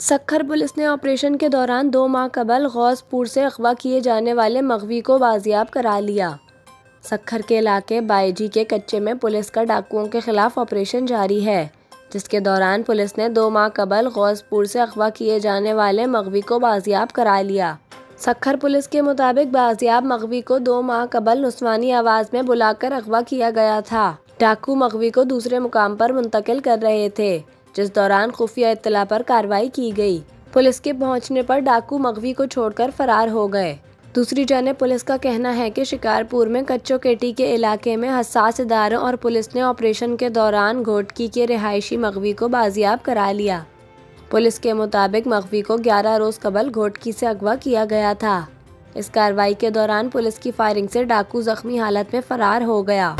Sukkur police نے operation کے دوران 2 ماہ قبل غوث پور سے اغوا کیے جانے والے مغوی کو بازیاب کرا لیا۔ سکھر کے علاقے بائیجی کے کچے میں پولیس کا ڈاکوؤں کے خلاف آپریشن جاری ہے، جس کے دوران پولیس نے 2 ماہ قبل غوث پور سے اغوا کیے جانے والے مغوی کو بازیاب کرا لیا۔ سکھر پولیس کے مطابق بازیاب مغوی کو 2 ماہ قبل نسوانی آواز میں بلا کر اغوا کیا گیا تھا۔ ڈاکو مغوی کو دوسرے مقام پر منتقل کر رہے تھے، جس دوران خفیہ اطلاع پر کارروائی کی گئی۔ پولیس کے پہنچنے پر ڈاکو مغوی کو چھوڑ کر فرار ہو گئے۔ دوسری جانب پولیس کا کہنا ہے کہ شکارپور میں کچو کیٹی کے علاقے میں حساس اداروں اور پولیس نے آپریشن کے دوران گھوٹکی کے رہائشی مغوی کو بازیاب کرا لیا۔ پولیس کے مطابق مغوی کو 11 روز قبل گھوٹکی سے اغوا کیا گیا تھا۔ اس کارروائی کے دوران پولیس کی فائرنگ سے ڈاکو زخمی حالت میں فرار ہو گیا۔